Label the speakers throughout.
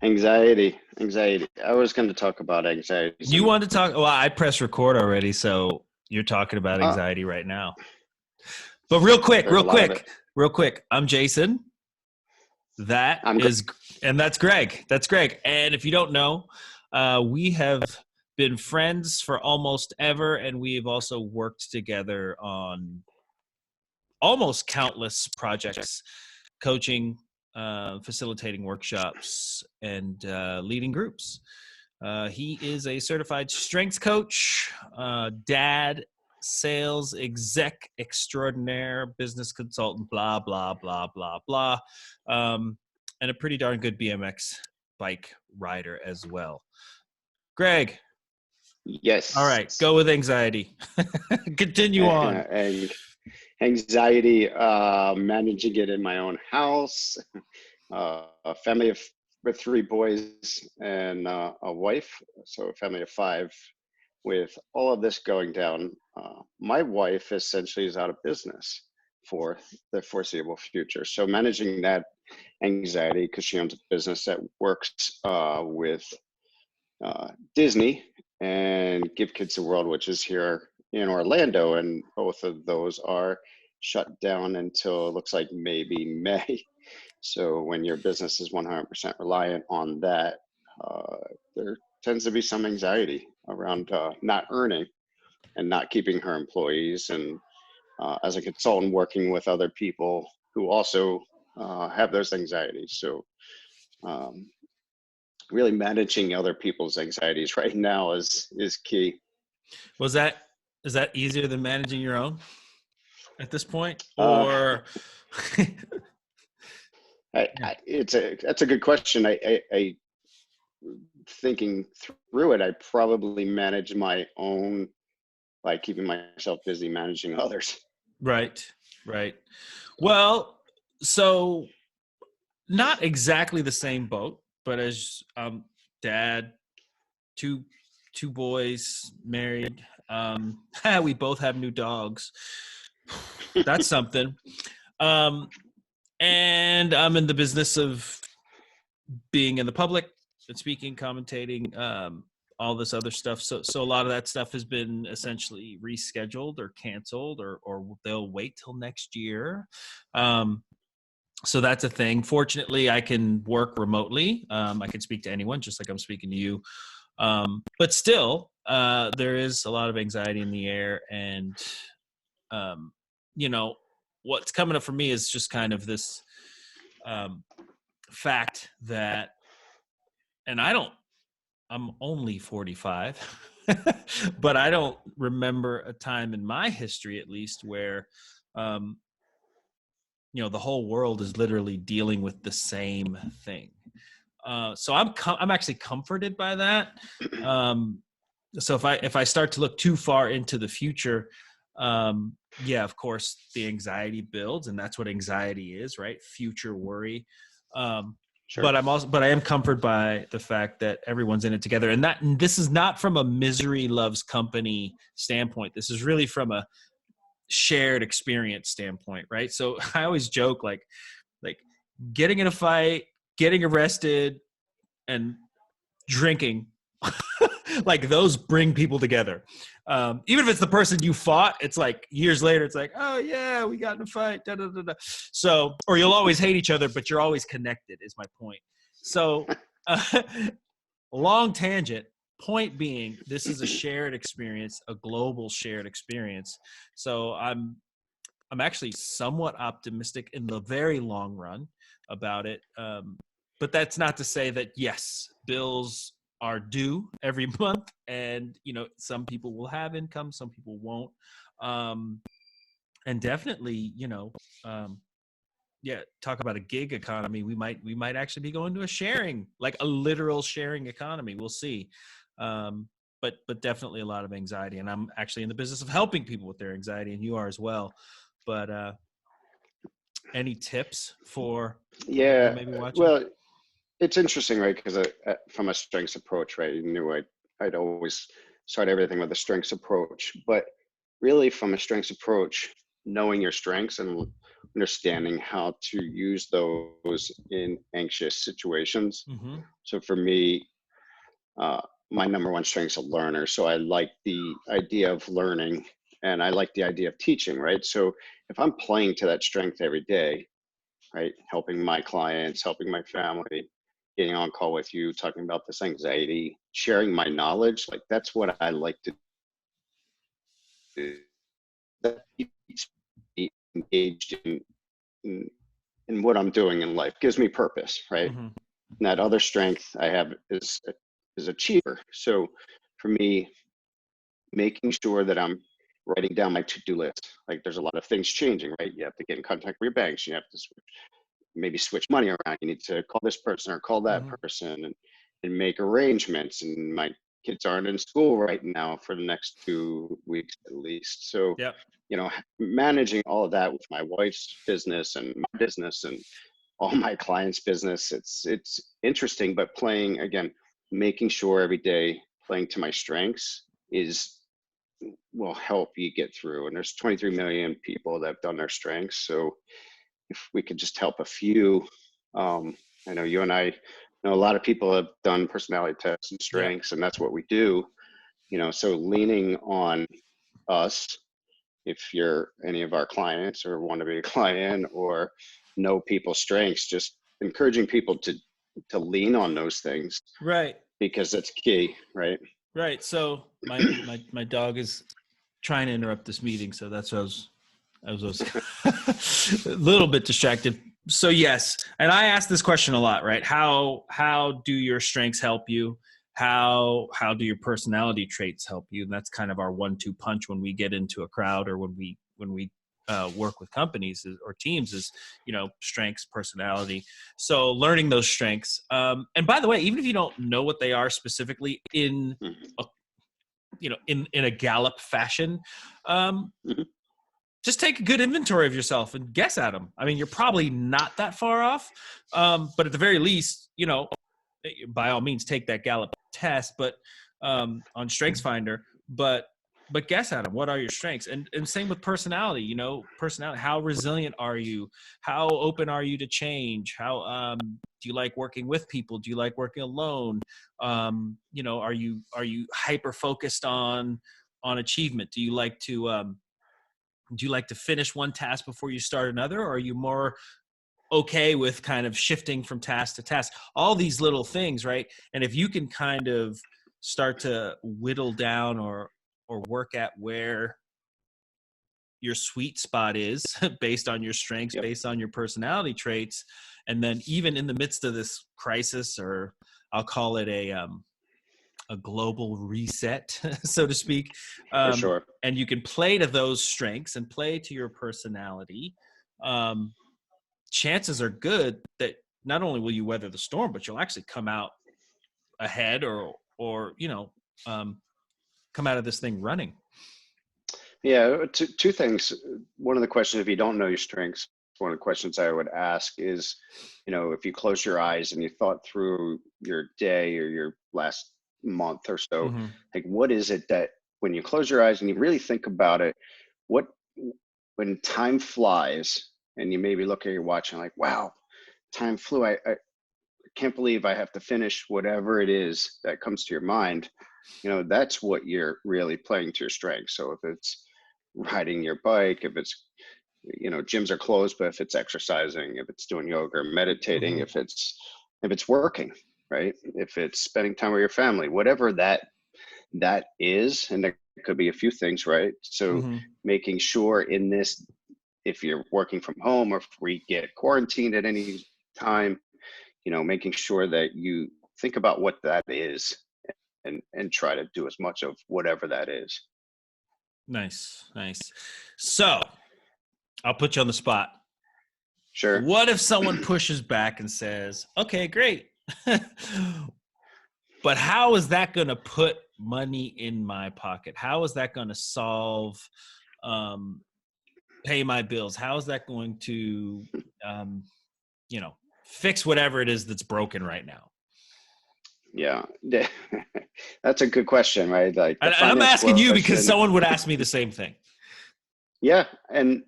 Speaker 1: Anxiety. I was going to talk about anxieties,
Speaker 2: You
Speaker 1: and
Speaker 2: want to talk? Well, I pressed record already, so you're talking about
Speaker 1: uh,
Speaker 2: anxiety right now. But real quick,
Speaker 1: there's
Speaker 2: real
Speaker 1: a lot of it.
Speaker 2: quick, real quick. I'm Jason. That
Speaker 1: I'm
Speaker 2: is, and that's Greg. That's Greg. And if you don't know, we have been friends for almost ever, and we've also worked together on almost countless projects, coaching, facilitating workshops, and leading groups. He is a certified strength coach, dad, sales exec extraordinaire, business consultant, blah, blah, blah, blah, blah, and a pretty darn good BMX bike rider as well. Greg, all right,
Speaker 1: Yes.
Speaker 2: go with anxiety. Continue on.
Speaker 1: And anxiety, managing it in my own house, a family with three boys and a wife, so a family of five. With all of this going down, my wife essentially is out of business for the foreseeable future. So managing that anxiety, because she owns a business that works with Disney and Give Kids the World, which is here in Orlando, and both of those are shut down until it looks like maybe May. So when your business is 100% reliant on that, there tends to be some anxiety around not earning and not keeping her employees. And as a consultant, working with other people who also have those anxieties. So um, really managing other people's anxieties right now is key.
Speaker 2: Was that is that easier than managing your own at this point,
Speaker 1: Uh,
Speaker 2: or yeah.
Speaker 1: that's a good question. I thinking through it, I probably manage my own by keeping myself busy managing others.
Speaker 2: Right, right. Well, so not exactly the same boat, but as dad, two two boys, married. We both have new dogs. That's something. Um, and I'm in the business of being in the public and speaking, commentating, all this other stuff. So a lot of that stuff has been essentially rescheduled or canceled, or they'll wait till next year. Um, so that's a thing. Fortunately, I can work remotely. I can speak to anyone, just like I'm speaking to you. But still, there is a lot of anxiety in the air, and um, you know, what's coming up for me is just kind of this um, fact that, and I'm only 45, but I don't remember a time in my history, at least, where um, the whole world is literally dealing with the same thing. So I'm actually comforted by that. Um, so if I start to look too far into the future, yeah, of course the anxiety builds, and that's what anxiety is, right? Future worry. Um,
Speaker 1: Sure.
Speaker 2: but I am comforted by the fact that everyone's in it together, and this is not from a misery loves company standpoint. This is really from a shared experience standpoint, right? So I always joke like getting in a fight, getting arrested, and drinking, like those bring people together. Even if it's the person you fought, it's like years later, it's like, oh yeah, we got in a fight. Da, da, da, da. So, or you'll always hate each other, but you're always connected, is my point. So, uh, long tangent. Point being, this is a shared experience, a global shared experience. So I'm actually somewhat optimistic in the very long run about it. But that's not to say that, yes, bills are due every month, and some people will have income, some people won't. Um, and definitely, yeah, talk about a gig economy. We might actually be going to a sharing, like a literal sharing economy. We'll see. But definitely a lot of anxiety, and I'm actually in the business of helping people with their anxiety, and you are as well. But any tips for people
Speaker 1: Yeah.
Speaker 2: maybe watching?
Speaker 1: Well, it's interesting, right? Because from a strengths approach, right? You knew I'd always start everything with a strengths approach, but really from a strengths approach, knowing your strengths and understanding how to use those in anxious situations.
Speaker 2: Mm-hmm.
Speaker 1: So for me, my number one strength is a learner. So I like the idea of learning, and I like the idea of teaching, right? So if I'm playing to that strength every day, right, helping my clients, helping my family, getting on call with you, talking about this anxiety, sharing my knowledge, like that's what I like to do. That keeps me engaged in, in what I'm doing in life, gives me purpose, right?
Speaker 2: Mm-hmm.
Speaker 1: And that other strength I have is achiever. So for me, making sure that I'm writing down my to-do list. Like there's a lot of things changing, right? You have to get in contact with your banks. You have to maybe switch money around. You need to call this person or call that
Speaker 2: Mm-hmm.
Speaker 1: person and make arrangements. And my kids aren't in school right now for the next 2 weeks at least. So,
Speaker 2: Yep.
Speaker 1: managing all of that with my wife's business and my business and all my clients' business, it's interesting, but playing again, making sure every day playing to my strengths will help you get through. And there's 23 million people that have done their strengths. So if we could just help a few, I know you and I know a lot of people have done personality tests and
Speaker 2: Yep.
Speaker 1: strengths, and that's what we do. So leaning on us, if you're any of our clients or want to be a client or know people's strengths, just encouraging people to lean on those things
Speaker 2: Right.
Speaker 1: because that's key, right?
Speaker 2: Right. So my dog is trying to interrupt this meeting, so that's what I was a little bit distracted. So yes, and I ask this question a lot, right? How do your strengths help you? How do your personality traits help you? And that's kind of our 1-2 punch when we get into a crowd or when we work with companies or teams is strengths, personality. So learning those strengths. And by the way, even if you don't know what they are specifically in a, in a Gallup fashion, just take a good inventory of yourself and guess at them. I mean, you're probably not that far off, but at the very least, by all means, take that Gallup test, but on StrengthsFinder. But guess at them. What are your strengths? And same with personality. Personality. How resilient are you? How open are you to change? How do you like working with people? Do you like working alone? Are you hyper focused on achievement? Do you like to finish one task before you start another, or are you more okay with kind of shifting from task to task? All these little things, right? And if you can kind of start to whittle down or work at where your sweet spot is based on your strengths,
Speaker 1: Yep.
Speaker 2: based on your personality traits, and then even in the midst of this crisis, or I'll call it a global reset, so to speak.
Speaker 1: For sure.
Speaker 2: And you can play to those strengths and play to your personality. Chances are good that not only will you weather the storm, but you'll actually come out ahead or come out of this thing running.
Speaker 1: Yeah, two things. One of the questions, if you don't know your strengths, one of the questions I would ask is, if you close your eyes and you thought through your day or your last month or so,
Speaker 2: Mm-hmm.
Speaker 1: like what is it that when you close your eyes and you really think about it, when time flies and you maybe look at your watch and like, wow, time flew. I can't believe I have to finish whatever it is that comes to your mind. That's what you're really playing to your strengths. So if it's riding your bike, if it's, gyms are closed, but if it's exercising, if it's doing yoga or meditating,
Speaker 2: Mm-hmm.
Speaker 1: if it's working, right? If it's spending time with your family, whatever that is, and there could be a few things, right? So
Speaker 2: Mm-hmm.
Speaker 1: making sure in this, if you're working from home or if we get quarantined at any time, making sure that you think about what that is and try to do as much of whatever that is.
Speaker 2: Nice. So I'll put you on the spot.
Speaker 1: Sure.
Speaker 2: What if someone pushes back and says, okay, great. But how is that going to put money in my pocket? How is that going to solve, pay my bills? How is that going to, fix whatever it is that's broken right now?
Speaker 1: Yeah. That's a good question, right? Like the
Speaker 2: And I'm asking you because
Speaker 1: question.
Speaker 2: someone would ask me the same thing.
Speaker 1: Yeah. And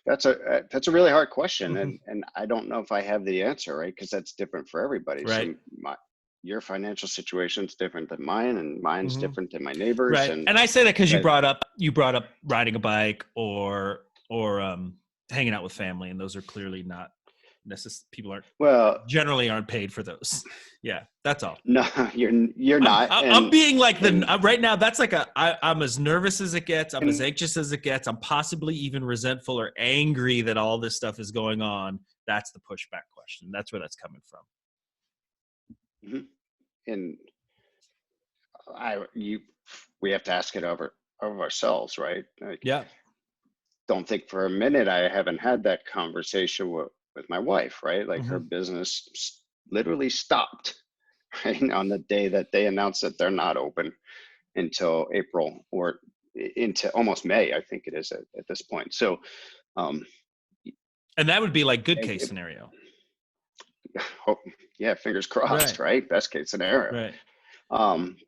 Speaker 1: that's a really hard question,
Speaker 2: Mhm.
Speaker 1: and I don't know if I have the answer, right? Because that's different for everybody.
Speaker 2: Right.
Speaker 1: So your financial situation is different than mine, and mine's
Speaker 2: Hmm.
Speaker 1: different than my neighbors,
Speaker 2: Right.
Speaker 1: and
Speaker 2: And I say that because
Speaker 1: but
Speaker 2: you brought up riding a bike or hanging out with family, and those are clearly not people aren't
Speaker 1: well,
Speaker 2: generally aren't paid for those. Yeah, that's all.
Speaker 1: no, you're
Speaker 2: I'm
Speaker 1: not,
Speaker 2: I'm being like
Speaker 1: and
Speaker 2: right now. That's like I'm as nervous as it gets. I'm as anxious as it gets. I'm possibly even resentful or angry that all this stuff is going on. That's the pushback question. That's where that's coming from.
Speaker 1: mhm, and you we have to ask it of ourselves, right? Like,
Speaker 2: Yeah.
Speaker 1: don't think for a minute I haven't had that conversation with my wife, right? Like her
Speaker 2: Hmm.
Speaker 1: business literally stopped, right, on the day that they announced that they're not open until April, or into almost May, I think it is at this point. So, um,
Speaker 2: And that would be like good
Speaker 1: it,
Speaker 2: case
Speaker 1: it,
Speaker 2: scenario.
Speaker 1: hope, yeah, fingers crossed,
Speaker 2: Right.
Speaker 1: right? Best case scenario.
Speaker 2: Right.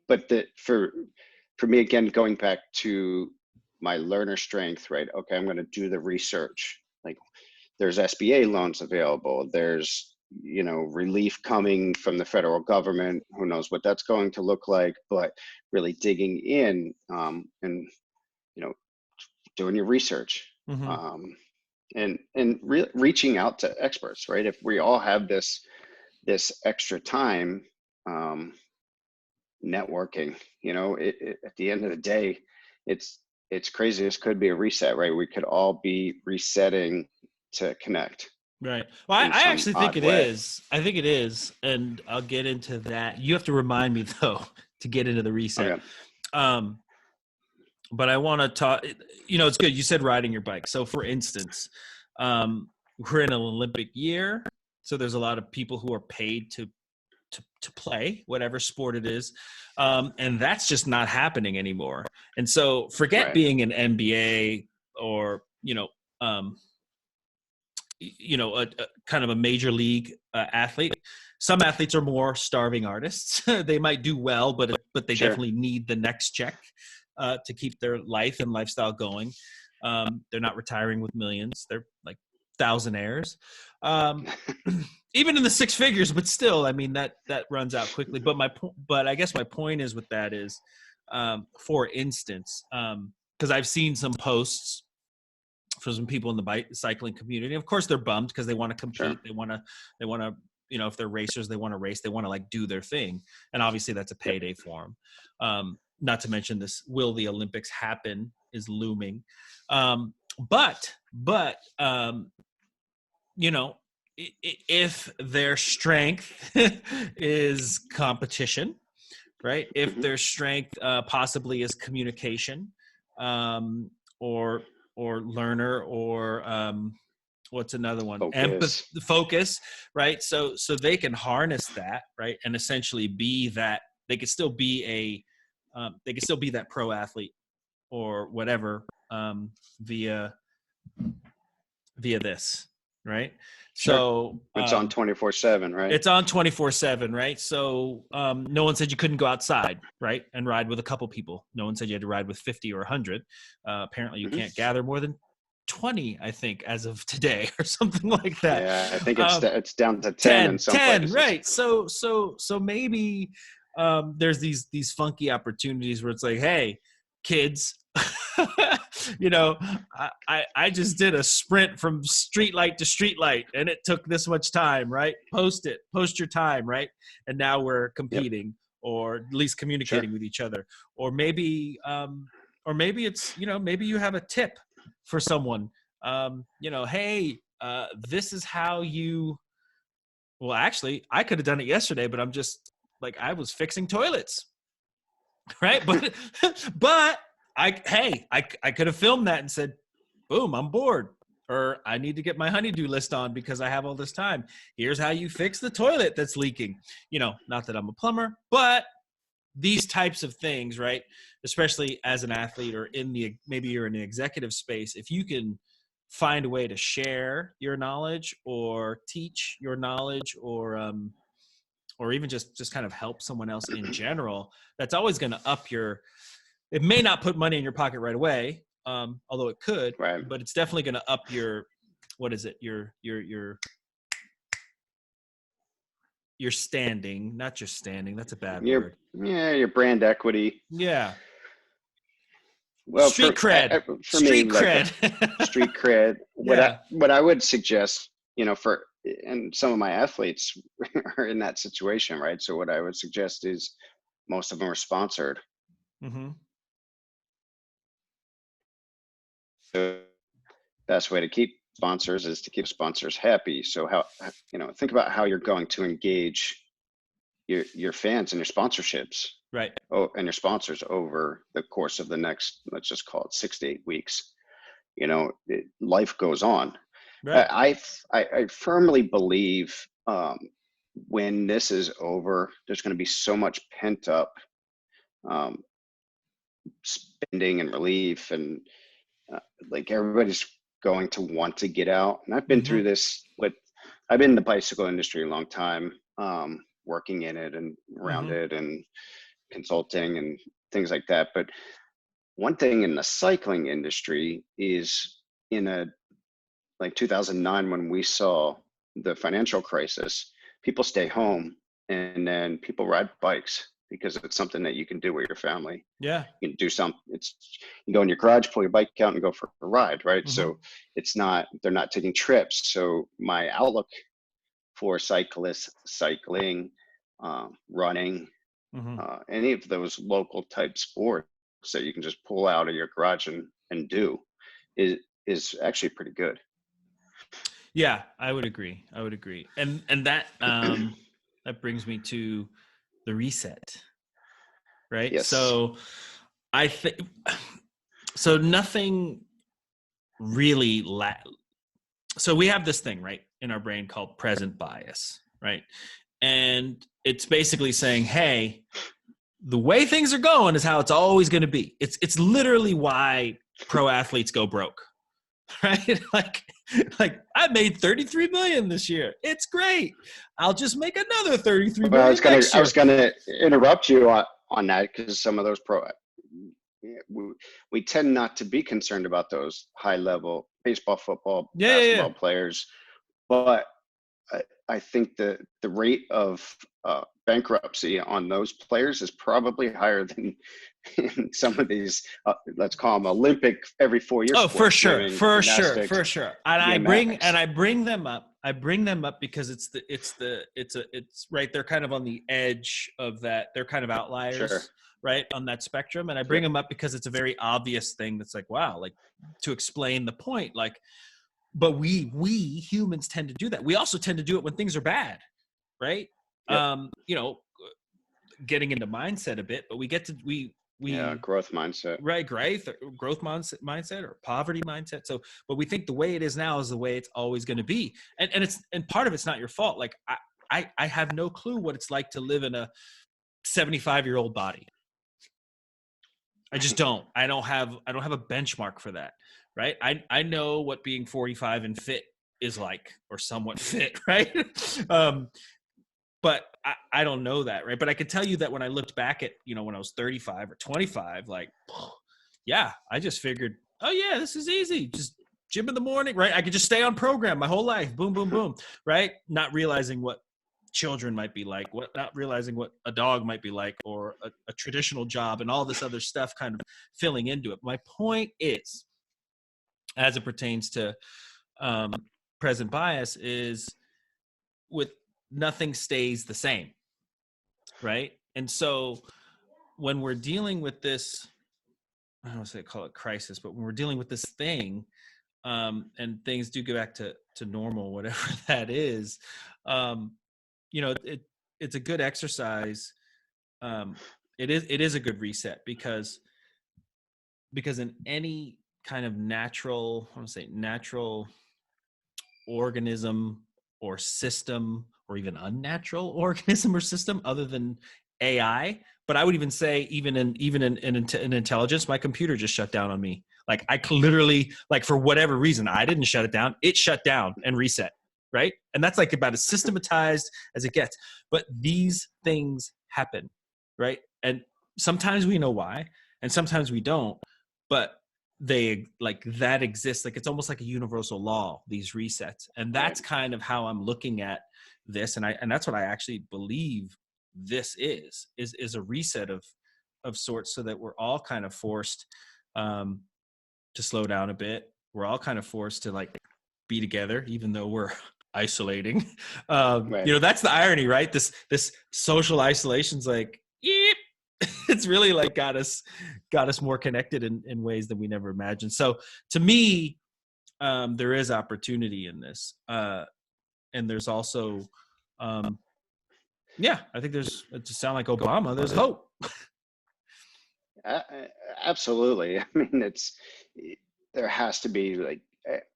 Speaker 1: But for me, again, going back to my learner strength, right? Okay, I'm going to do the research. Like, there's SBA loans available. There's, relief coming from the federal government. Who knows what that's going to look like? But really digging in, and you know, doing your research,
Speaker 2: Hmm.
Speaker 1: um, and reaching out to experts, right? If we all have this extra time, um, networking, at the end of the day, it's it's crazy. This could be a reset, right? We could all be resetting to connect
Speaker 2: Right. Well,
Speaker 1: in
Speaker 2: I
Speaker 1: some
Speaker 2: actually think
Speaker 1: odd
Speaker 2: it
Speaker 1: way.
Speaker 2: is. I think it is, and I'll get into that. You have to remind me though to get into the reset.
Speaker 1: Okay.
Speaker 2: Um, but I want to talk. It's good. You said riding your bike. So, for instance, we're in an Olympic year, so there's a lot of people who are paid to play whatever sport it is, and that's just not happening anymore. And so, forget
Speaker 1: Right.
Speaker 2: being an NBA or um, a kind of a major league athlete. Some athletes are more starving artists. They might do well, but they
Speaker 1: Sure.
Speaker 2: definitely need the next check to keep their life and lifestyle going. They're not retiring with millions. They're like thousandaires, um, even in the six figures. But still, I mean that runs out quickly. But I guess my point is with that is, for instance, because I've seen some posts for some people in the bike cycling community. Of course, they're bummed because they want to
Speaker 1: Sure.
Speaker 2: compete. They want to, if they're racers, they want to race. They want to like do their thing, and obviously that's a
Speaker 1: Yep.
Speaker 2: payday for them. Not to mention this: will the Olympics happen? Is looming. But you know, if their strength is competition, right? If
Speaker 1: Hmm.
Speaker 2: their strength possibly is communication, um, or learner, or what's another one? Empathy,
Speaker 1: Focus.
Speaker 2: focus, right? So they can harness that, right, and essentially be that. They could still be they could still be that pro athlete or whatever, via this, right?
Speaker 1: Sure.
Speaker 2: So
Speaker 1: It's on 24/7, right?
Speaker 2: it's on 24/7, right? So no one said you couldn't go outside, right, and ride with a couple people. No one said you had to ride with 50 or 100. Apparently you
Speaker 1: Hmm.
Speaker 2: can't gather more than 20, I think, as of today, or something like that.
Speaker 1: Yeah, I think it's
Speaker 2: um,
Speaker 1: it's down to 10 in
Speaker 2: 10,
Speaker 1: some
Speaker 2: 10,
Speaker 1: places.
Speaker 2: right? So maybe there's these funky opportunities where it's like, hey, kids, I just did a sprint from street light to street light, and it took this much time, right? Post your time, right? And now we're
Speaker 1: Yep.
Speaker 2: competing, or at least
Speaker 1: Sure.
Speaker 2: communicating with each other, or maybe it's maybe you have a tip for someone. Hey, this is how you. Well, actually, I could have done it yesterday, but I'm just like I was fixing toilets, right? But I could have filmed that and said, "Boom, I'm bored." Or I need to get my honeydew list on because I have all this time. Here's how you fix the toilet that's leaking. Not that I'm a plumber, but these types of things, right? Especially as an athlete, or maybe you're in the executive space, if you can find a way to share your knowledge or teach your knowledge, or even just kind of help someone else in general, that's always going to up your. It may not put money in your pocket right away, although it could,
Speaker 1: Right.
Speaker 2: but it's definitely going to up your, what is it? Your standing, not just standing. That's a bad word.
Speaker 1: Your brand equity.
Speaker 2: Yeah.
Speaker 1: Well,
Speaker 2: Street cred.
Speaker 1: for me,
Speaker 2: Street
Speaker 1: like
Speaker 2: cred.
Speaker 1: street cred,
Speaker 2: Yeah.
Speaker 1: what I would suggest, and some of my athletes are in that situation, right? So what I would suggest is most of them are sponsored.
Speaker 2: Mm-hmm.
Speaker 1: The best way to keep sponsors is to keep sponsors happy. So think about how you're going to engage your fans and your sponsorships.
Speaker 2: Right.
Speaker 1: And your sponsors over the course of the next, let's just call it 6 to 8 weeks. Life goes on.
Speaker 2: Right.
Speaker 1: I firmly believe when this is over, there's going to be so much pent up spending and relief, and like everybody's going to want to get out. And I've been through this I've been in the bicycle industry a long time, working in it and around it and consulting and things like that. But one thing in the cycling industry is like 2009, when we saw the financial crisis, people stay home and then people ride bikes because it's something that you can do with your family.
Speaker 2: Yeah.
Speaker 1: You can do you go in your garage, pull your bike out and go for a ride, right? So they're not taking trips. So my outlook for cyclists, cycling, running, any of those local type sports that you can just pull out of your garage and do is actually pretty good.
Speaker 2: Yeah, I would agree. And that that brings me to the reset. Right?
Speaker 1: Yes.
Speaker 2: So I think so nothing really so we have this thing, right, in our brain called present bias, right? And it's basically saying, hey, the way things are going is how it's always going to be. It's literally why pro athletes go broke. Right? Like I made 33 million this year. It's great. I'll just make another 33 million next year.
Speaker 1: I was gonna interrupt you on that, because some of those we tend not to be concerned about those high level baseball, football, basketball players, but I think the rate of bankruptcy on those players is probably higher than in some of these, let's call them Olympic every 4 years.
Speaker 2: Oh, for sure. And
Speaker 1: BMX.
Speaker 2: I bring them up. Because it's right. They're kind of on the edge of that. They're kind of outliers, right, on that spectrum. And I bring them up because it's a very obvious thing. That's like, wow, like to explain the point, like. But we humans tend to do that. We also tend to do it when things are bad, right? Yep. Getting into mindset a bit, but we
Speaker 1: growth mindset,
Speaker 2: right? Growth mindset or poverty mindset. So, but we think the way it is now is the way it's always going to be, and part of it's not your fault. Like I have no clue what it's like to live in a 75-year-old body. I just don't. I don't have a benchmark for that. Right. I know what being 45 and fit is like, or somewhat fit. Right. But I don't know that. Right. But I can tell you that when I looked back at, when I was 35 or 25, like, yeah, I just figured, oh yeah, this is easy. Just gym in the morning. Right. I could just stay on program my whole life. Boom, boom, boom. Right. Not realizing what children might be like, not realizing what a dog might be like, or a traditional job and all this other stuff kind of filling into it. My point is, as it pertains to present bias, is with nothing stays the same, right? And so when we're dealing with this, I don't want to call it crisis, but when we're dealing with this thing, and things do go back to normal, whatever that is, it's a good exercise. It is a good reset because in any kind of natural organism or system, or even unnatural organism or system other than AI, but I would even say even in intelligence, my computer just shut down on me. Like I literally, like for whatever reason, I didn't shut it down. It shut down and reset. Right. And that's like about as systematized as it gets. But these things happen. Right. And sometimes we know why, and sometimes we don't. But they like that exists. Like it's almost like a universal law, these resets. And that's kind of how I'm looking at this. And that's what I actually believe this is a reset of sorts, so that we're all kind of forced to slow down a bit. We're all kind of forced to like be together, even though we're isolating. That's the irony, right? This social isolation's like, yep. It's really like got us more connected in ways that we never imagined. So to me, there is opportunity in this. And there's also, I think it just sound like Obama, there's hope.
Speaker 1: Absolutely. I mean, there has to be like,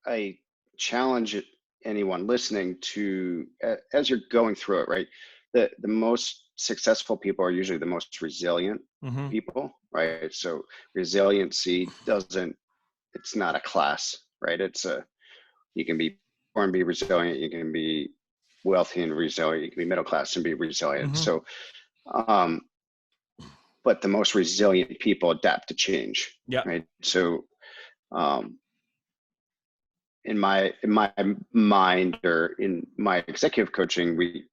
Speaker 1: I challenge anyone listening to, as you're going through it, right? The most successful people are usually the most resilient people, right? So resiliency it's not a class, right? You can be born and be resilient. You can be wealthy and resilient. You can be middle class and be resilient. So, but the most resilient people adapt to change, right? So, in my mind, or in my executive coaching, we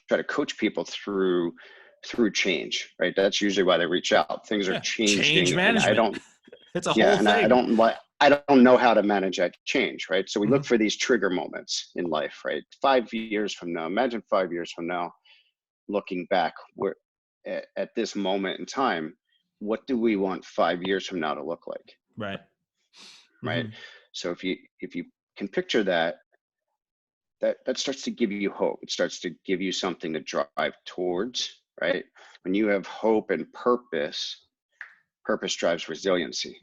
Speaker 1: try to coach people through change, right? That's usually why they reach out. Things are changing,
Speaker 2: change management. It's a whole thing.
Speaker 1: I don't know how to manage that change, right? So we look for these trigger moments in life, right? 5 years from now, imagine 5 years from now, looking back, where at this moment in time, what do we want 5 years from now to look like? Right. So if you can picture that starts to give you hope. It starts to give you something to drive towards, right? When you have hope and purpose drives resiliency.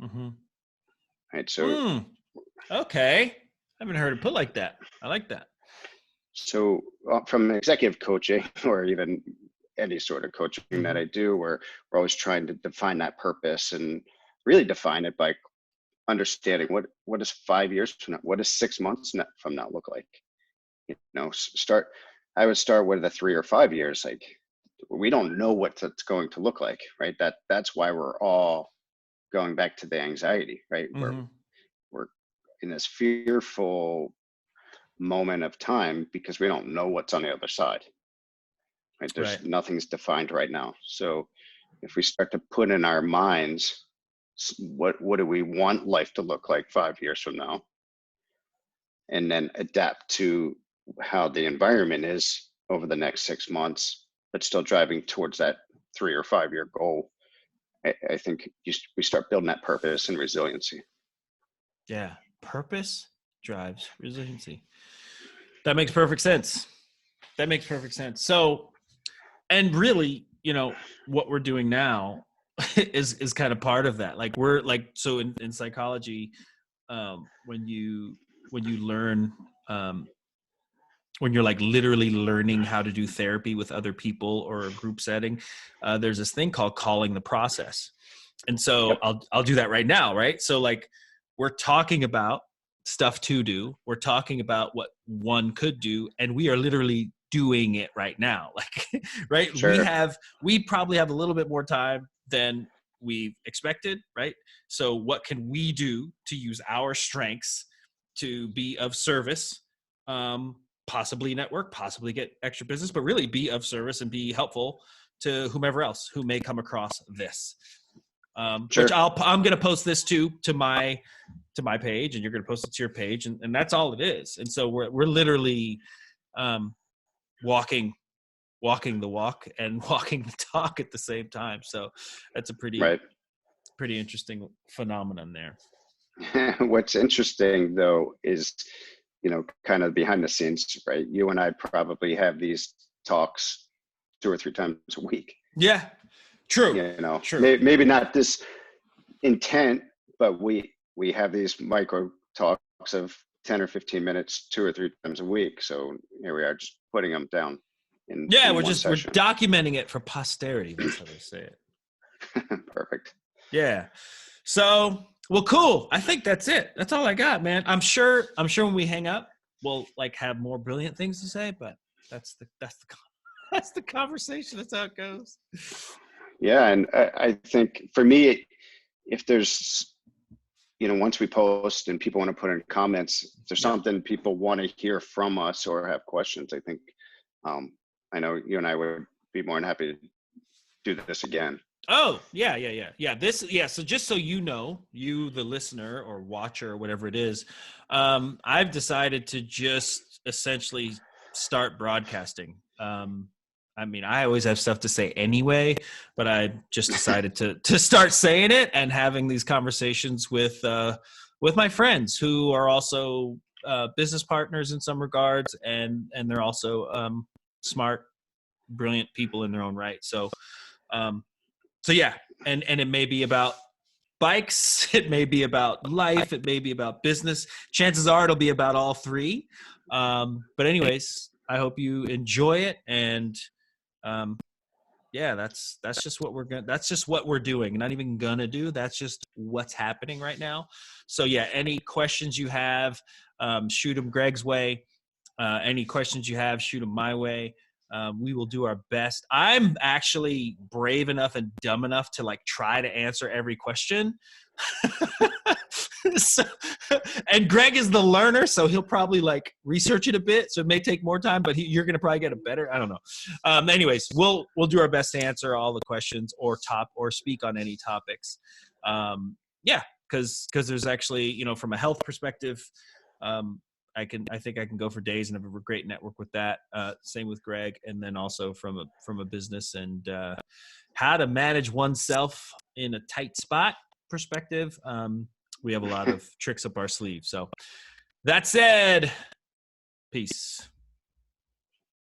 Speaker 1: Right. So
Speaker 2: okay. I haven't heard it put like that. I like that.
Speaker 1: So from executive coaching, or even any sort of coaching that I do, where we're always trying to define that purpose, and really define it by understanding what is 5 years from now, what does 6 months from now look like? I would start with the 3 or 5 years. Like, we don't know what it's going to look like, right? That's why we're all going back to the anxiety, right? We're in this fearful moment of time because we don't know what's on the other side, right? Nothing's defined right now. So if we start to put in our minds, what do we want life to look like 5 years from now, and then adapt to how the environment is over the next 6 months, but still driving towards that 3 or 5 year goal, I think we start building that purpose and resiliency.
Speaker 2: Yeah. Purpose drives resiliency. That makes perfect sense. So, and really, what we're doing now is kind of part of that. Like we're like, so in psychology, when you learn, when you're like literally learning how to do therapy with other people or a group setting, there's this thing called calling the process. And so I'll do that right now. Right. So like, we're talking about stuff to do. We're talking about what one could do, and we are literally doing it right now. Like, right.
Speaker 1: Sure.
Speaker 2: We probably have a little bit more time than we expected. Right. So what can we do to use our strengths to be of service? Possibly network, possibly get extra business, but really be of service and be helpful to whomever else who may come across this.
Speaker 1: Sure.
Speaker 2: Which I'm going to post this to my page, and you're going to post it to your page, and that's all it is. And so we're literally walking the walk and walking the talk at the same time. So that's a pretty interesting phenomenon there.
Speaker 1: What's interesting though is, kind of behind the scenes, right? You and I probably have these talks 2 or 3 times a week.
Speaker 2: Yeah, true.
Speaker 1: True. Maybe not this intent, but we have these micro talks of 10 or 15 minutes 2 or 3 times a week. So here we are, just putting them down in
Speaker 2: we're documenting it for posterity. That's how they say it.
Speaker 1: Perfect.
Speaker 2: Yeah. So, well, cool. I think that's it. That's all I got, man. I'm sure when we hang up, we'll like have more brilliant things to say, but that's the conversation. That's how it goes.
Speaker 1: Yeah. And I think for me, if there's, once we post and people want to put in comments, if there's something people want to hear from us or have questions, I think, I know you and I would be more than happy to do this again.
Speaker 2: Oh, yeah. So just so you know, you, the listener or watcher or whatever it is, I've decided to just essentially start broadcasting. I mean, I always have stuff to say anyway, but I just decided to start saying it and having these conversations with my friends who are also business partners in some regards, and they're also smart, brilliant people in their own right. So yeah, and it may be about bikes, it may be about life, it may be about business. Chances are it'll be about all three. But anyways, I hope you enjoy it, and yeah, that's just what that's just what we're doing. Not even gonna do. That's just what's happening right now. So yeah, any questions you have, shoot them Gregg's way. Any questions you have, shoot them my way. We will do our best. I'm actually brave enough and dumb enough to like try to answer every question. So, and Gregg is the learner, so he'll probably like research it a bit. So it may take more time, but you're going to probably get it better. I don't know. Anyways, we'll do our best to answer all the questions or speak on any topics. Yeah, because there's actually, from a health perspective, I think I can go for days and have a great network with that. Same with Gregg, and then also from a business and how to manage oneself in a tight spot perspective. We have a lot of tricks up our sleeve. So that said, peace.